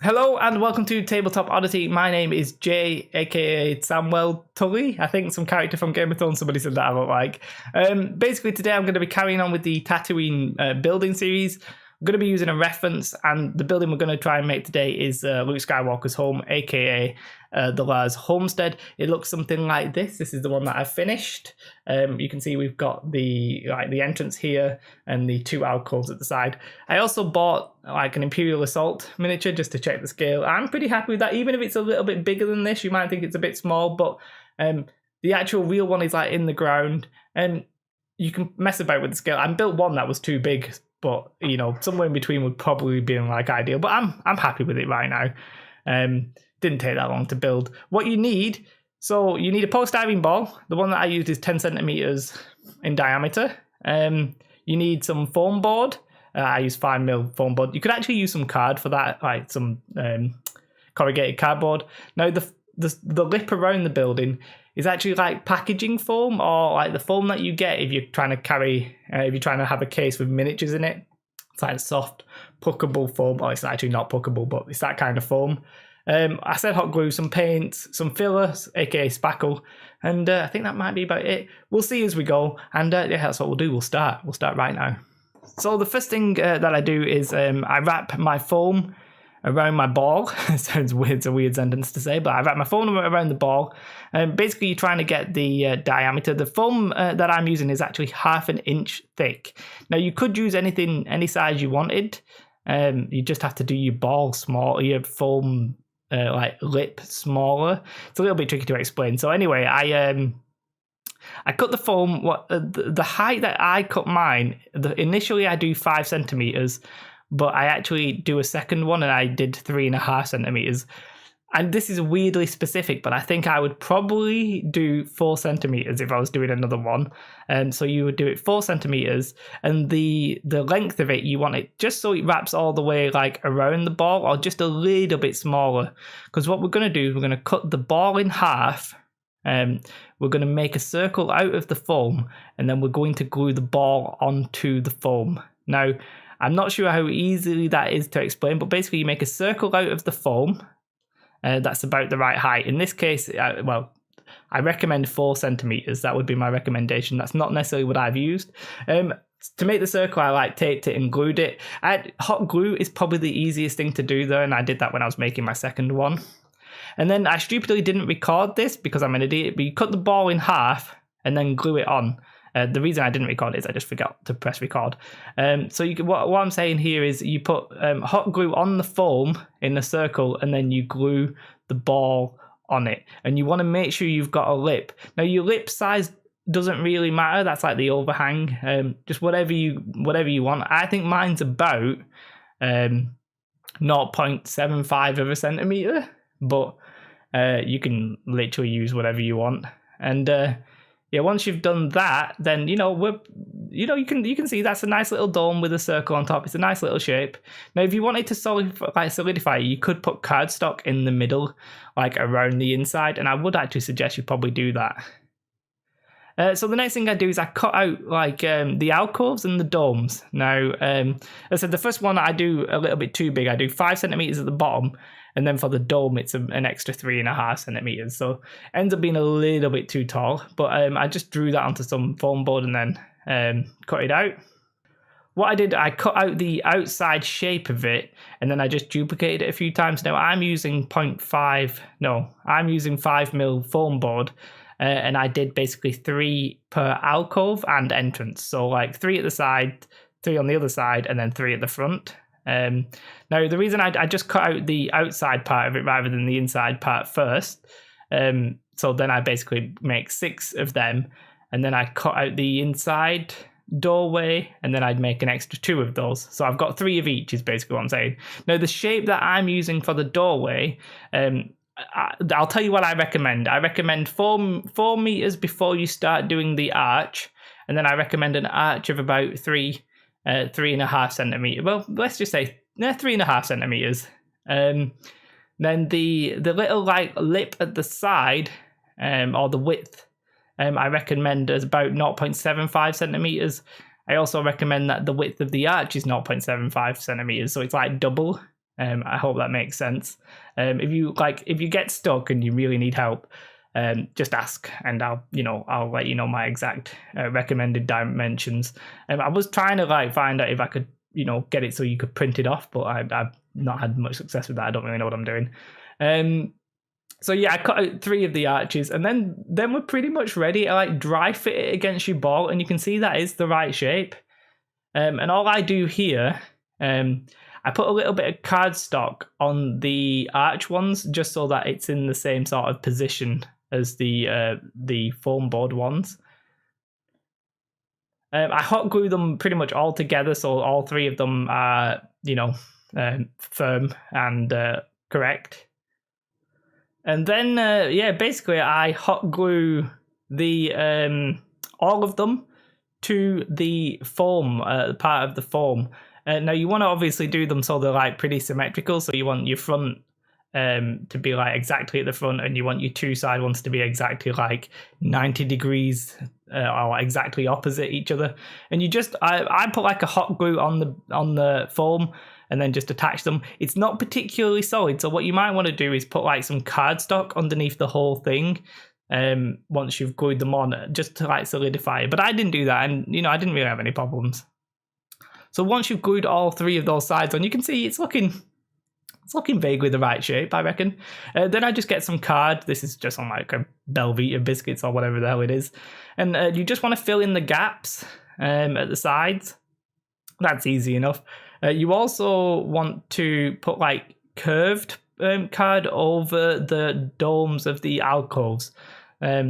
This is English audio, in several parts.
Hello and welcome to Tabletop Oddity. My name is Jay, aka Samuel Tully. I think some character from Game of Thrones, somebody said that I look like. Basically today I'm going to be carrying on with the Tatooine building series. I'm going to be using a reference, and the building we're going to try and make today is Luke Skywalker's home, aka the Lars Homestead. It looks something like this. This is the one that I've finished. You can see we've got the entrance here and the two alcoves at the side. I also bought an Imperial Assault miniature just to check the scale. I'm pretty happy with that, even if it's a little bit bigger than this. You might think it's a bit small, but the actual real one is in the ground, and you can mess about with the scale. I built one that was too big, but somewhere in between would probably be ideal. But I'm happy with it right now. Didn't take that long to build. What you need, you need a polystyrene ball. The one that I used is 10 centimeters in diameter. You need some foam board. I use 5mm foam board. You could actually use some card for that, like some corrugated cardboard. Now the lip around the building is actually like packaging foam, or like the foam that you get if you're trying to have a case with miniatures in it. It's like soft puckable foam. It's actually not puckable, but it's that kind of foam. I said hot glue, some paint, some fillers, aka spackle, and I think that might be about it. We'll see as we go, and that's what we'll do. We'll start right now. So the first thing that I do is I wrap my foam around my ball. It sounds weird, it's a weird sentence to say, but I wrap my foam around the ball. Basically, you're trying to get the diameter. The foam that I'm using is actually 1/2 inch thick. Now, you could use any size you wanted. You just have to do your ball small, your foam lip smaller. It's a little bit tricky to explain. So anyway, I cut the foam. The height that I cut mine, initially I do 5 centimeters, but I actually do a second one and I did 3.5 centimeters. And this is weirdly specific, but I think I would probably do 4 centimeters if I was doing another one. So you would do it 4 centimeters, and the length of it, you want it just so it wraps all the way around the ball, or just a little bit smaller. Because what we're going to do is we're going to cut the ball in half. We're going to make a circle out of the foam, and then we're going to glue the ball onto the foam. Now, I'm not sure how easily that is to explain, but basically you make a circle out of the foam. That's about the right height. In this case, I recommend 4 centimeters. That would be my recommendation. That's not necessarily what I've used. To make the circle, I taped it and glued it. Hot glue is probably the easiest thing to do though, and I did that when I was making my second one. And then I stupidly didn't record this because I'm an idiot, but you cut the ball in half and then glue it on. The reason I didn't record it is I just forgot to press record. So what I'm saying here is you put hot glue on the foam in a circle, and then you glue the ball on it. And you want to make sure you've got a lip. Now, your lip size doesn't really matter. That's like the overhang. Just whatever you want. I think mine's about 0.75 of a centimeter, but you can literally use whatever you want. And once you've done that, then you can see that's a nice little dome with a circle on top. It's a nice little shape. Now, if you wanted to solidify, you could put cardstock in the middle, around the inside, and I would actually suggest you probably do that. So the next thing I do is I cut out the alcoves and the domes. Now, as I said, the first one I do a little bit too big. I do 5 centimeters at the bottom, and then for the dome, it's an extra 3.5 centimeters. So ends up being a little bit too tall. But I just drew that onto some foam board and then cut it out. What I did, I cut out the outside shape of it, and then I just duplicated it a few times. Now I'm using 5mm foam board. And I did basically 3 per alcove and entrance. So 3 at the side, 3 on the other side, and then 3 at the front. Now, the reason I just cut out the outside part of it rather than the inside part first. So then I basically make 6 of them, and then I cut out the inside doorway, and then I'd make an extra 2 of those. So I've got 3 of each is basically what I'm saying. Now, the shape that I'm using for the doorway, I'll tell you what I recommend. I recommend 4 meters before you start doing the arch, and then I recommend an arch of about 3.5 centimeters. Well, let's just say 3.5 centimeters. Then the little lip at the side, or the width, I recommend as about 0.75 centimeters. I also recommend that the width of the arch is 0.75 centimeters, so it's double. I hope that makes sense. If you get stuck and you really need help, just ask, and I'll let you know my exact recommended dimensions. I was trying to find out if I could get it so you could print it off, but I've not had much success with that. I don't really know what I'm doing. So yeah, I cut out 3 of the arches, and then we're pretty much ready. I dry fit it against your ball, and you can see that is the right shape. And all I do here, I put a little bit of cardstock on the arch ones just so that it's in the same sort of position as the foam board ones. I hot glue them pretty much all together, so all 3 of them are firm and correct. And then basically I hot glue the all of them to the foam part of the foam. Now you want to obviously do them so they're pretty symmetrical. So you want your front to be exactly at the front, and you want your 2 side ones to be exactly 90 degrees or exactly opposite each other. And you just I put a hot glue on the foam and then just attach them. It's not particularly solid, so what you might want to do is put some cardstock underneath the whole thing once you've glued them on, just to solidify it. But I didn't do that, and I didn't really have any problems. So once you've glued all 3 of those sides on, you can see it's looking vaguely the right shape, I reckon. Then I just get some card. This is just on a Belvita biscuits or whatever the hell it is. And you just want to fill in the gaps at the sides. That's easy enough. You also want to put curved card over the domes of the alcoves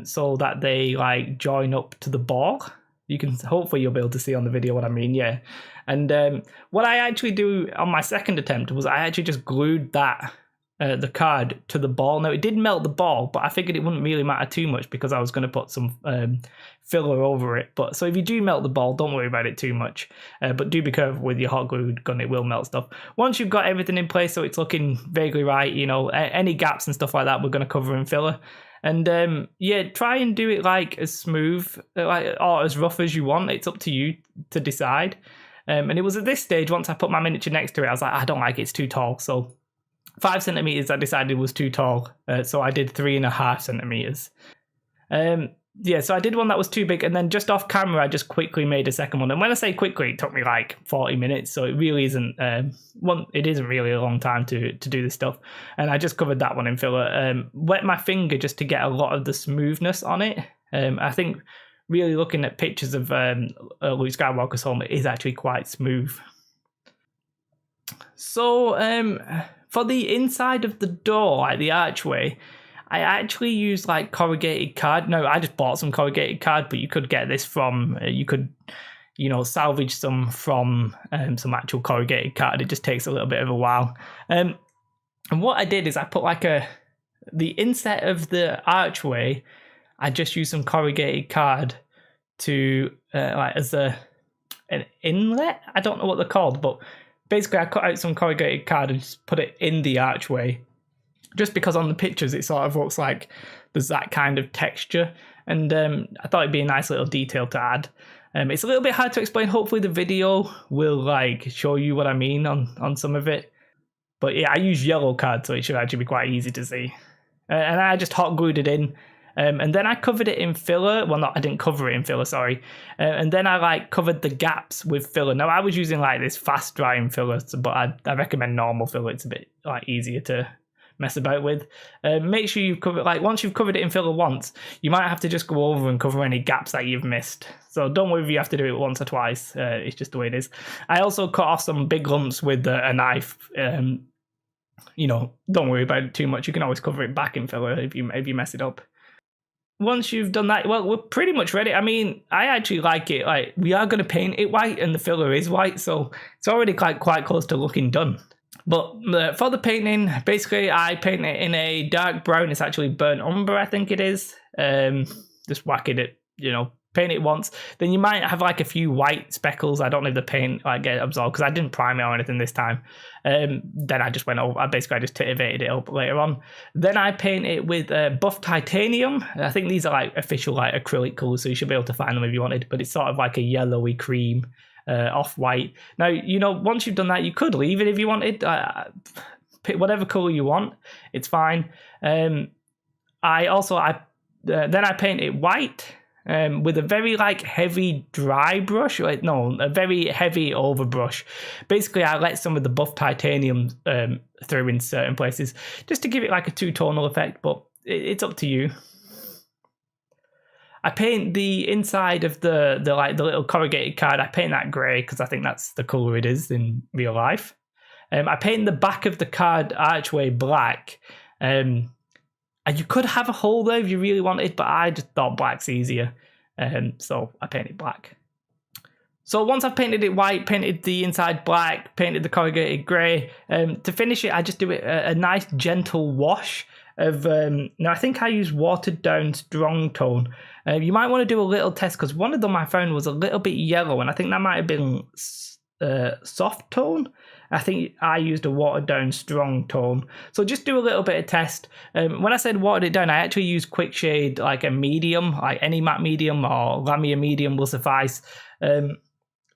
so that they join up to the ball. You can hopefully you'll be able to see on the video what I mean, yeah. And what I actually do on my second attempt was I actually just glued that the card to the ball. Now it did melt the ball, but I figured it wouldn't really matter too much because I was going to put some filler over it. But so if you do melt the ball, don't worry about it too much. But do be careful with your hot glue gun; it will melt stuff. Once you've got everything in place, so it's looking vaguely right, any gaps and stuff like that, we're going to cover in filler. And try and do it as smooth or as rough as you want. It's up to you to decide. And it was at this stage, once I put my miniature next to it, I was I don't like it, it's too tall. So 5 centimeters I decided was too tall. So I did 3.5 centimeters. So I did one that was too big, and then just off camera I just quickly made a second one. And when I say quickly, it took me 40 minutes, so it really isn't it isn't really a long time to do this stuff. And I just covered that one in filler. Wet my finger just to get a lot of the smoothness on it. I think really looking at pictures of Luke Skywalker's home, it is actually quite smooth. So for the inside of the door, the archway, I actually used corrugated card. No, I just bought some corrugated card, but you could get this from, you could, salvage some from some actual corrugated card. It just takes a little bit of a while. And what I did is I put the inset of the archway, I just used some corrugated card to as an inlet. I don't know what they're called, but basically I cut out some corrugated card and just put it in the archway. Just because on the pictures it sort of looks like there's that kind of texture, and I thought it'd be a nice little detail to add. It's a little bit hard to explain. Hopefully the video will show you what I mean on some of it. But yeah, I use yellow card, so it should actually be quite easy to see. And I just hot glued it in. And then I covered it in filler. Well, I didn't cover it in filler, sorry. And then I covered the gaps with filler. Now I was using this fast drying filler, but I recommend normal filler. It's a bit easier to mess about with. Make sure you cover once you've covered it in filler once, you might have to just go over and cover any gaps that you've missed. So don't worry if you have to do it once or twice. It's just the way it is. I also cut off some big lumps with a knife. Don't worry about it too much. You can always cover it back in filler if you mess it up. Once you've done that, well, we're pretty much ready. I mean, I actually like it. We are going to paint it white, and the filler is white, so it's already quite close to looking done. But for the painting, basically, I paint it in a dark brown. It's actually burnt umber, I think it is. Just whacking it, paint it once. Then you might have a few white speckles. I don't know if the paint get absorbed because I didn't prime it or anything this time. Then I just went over. I just titivated it up later on. Then I paint it with buff titanium. I think these are official acrylic colours, so you should be able to find them if you wanted. But it's sort of a yellowy cream. off-white. Now, you know, once you've done that, you could leave it if you wanted. Pick whatever colour you want. It's fine. Then I paint it white with a very like heavy dry brush. A very heavy overbrush. Basically, I let some of the buff titanium through in certain places just to give it like a two-tonal effect, but it's up to you. I paint the inside of the little corrugated card. I paint that grey because I think that's the colour it is in real life. I paint the back of the card archway black. And you could have a hole there if you really wanted, but I just thought black's easier. So I painted black. So once I've painted it white, painted the inside black, painted the corrugated grey, to finish it, I just do it a nice gentle wash of, now I think I use watered down strong tone. You might want to do a little test because one of them I found was a little bit yellow and I think that might have been soft tone. I think I used a watered down strong tone. So just do a little bit of test. When I said watered it down, I actually used quick shade like a medium, like any matte medium or Lamia medium will suffice. I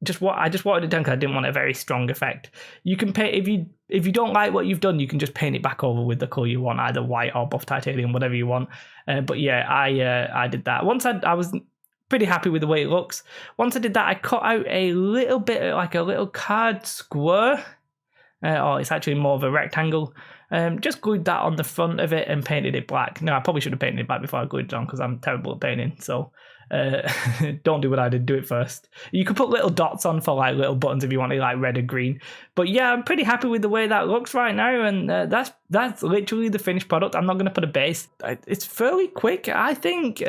just watered it down because I didn't want a very strong effect. You can paint if you don't like what you've done, you can just paint it back over with the colour you want, either white or buff titanium, whatever you want. But yeah, I did that. Once I was pretty happy with the way it looks. Once I did that, I cut out a little bit like a little card square. It's actually more of a rectangle. Just glued that on the front of it and painted it black. No, I probably should have painted it black before I glued it on because I'm terrible at painting. So don't do what I did, do it first. You could put little dots on for like little buttons if you wanted like red or green. But yeah, I'm pretty happy with the way that looks right now. And that's literally the finished product. I'm not going to put a base. It's fairly quick, I think.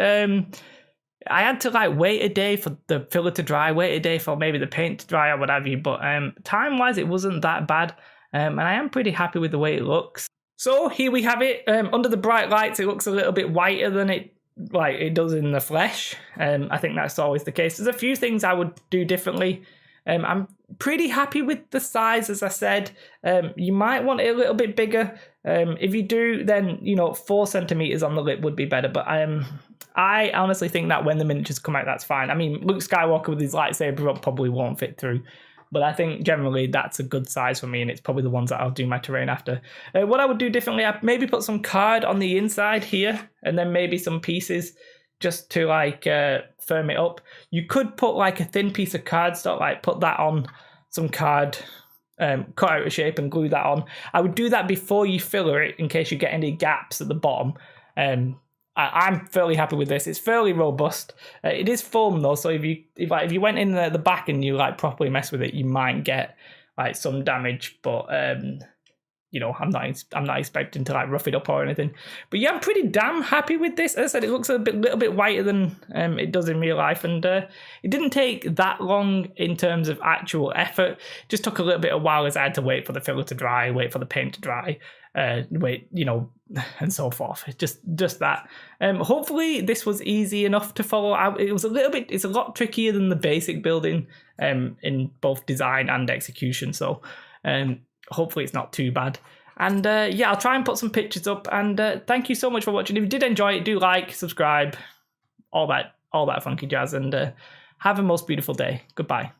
I had to like wait a day for the filler to dry, wait a day for maybe the paint to dry or what have you, but time-wise it wasn't that bad, and I am pretty happy with the way it looks. So here we have it. Under the bright lights it looks a little bit whiter than it does in the flesh. I think that's always the case. There's a few things I would do differently. I'm pretty happy with the size, as I said. You might want it a little bit bigger. If you do, then 4 centimeters on the lip would be better, but I honestly think that when the miniatures come out, that's fine. I mean, Luke Skywalker with his lightsaber up probably won't fit through, but I think generally that's a good size for me, and it's probably the ones that I'll do my terrain after. What I would do differently, I'd maybe put some card on the inside here, and then maybe some pieces just to like firm it up. You could put like a thin piece of cardstock, like put that on some card, cut out a shape and glue that on. I would do that before you filler it in case you get any gaps at the bottom. I'm fairly happy with this. It's fairly robust. It is foam though, so if you went in the back and you like properly mess with it, you might get like some damage. But I'm not expecting to like rough it up or anything. But yeah, I'm pretty damn happy with this. As I said, it looks little bit whiter than it does in real life, and it didn't take that long in terms of actual effort. It just took a little bit of while as I had to wait for the filler to dry, wait for the paint to dry. And so forth. Just that. Hopefully this was easy enough to follow out. It's a lot trickier than the basic building in both design and execution. So hopefully it's not too bad. And I'll try and put some pictures up. And thank you so much for watching. If you did enjoy it, do like, subscribe, all that funky jazz. And have a most beautiful day. Goodbye.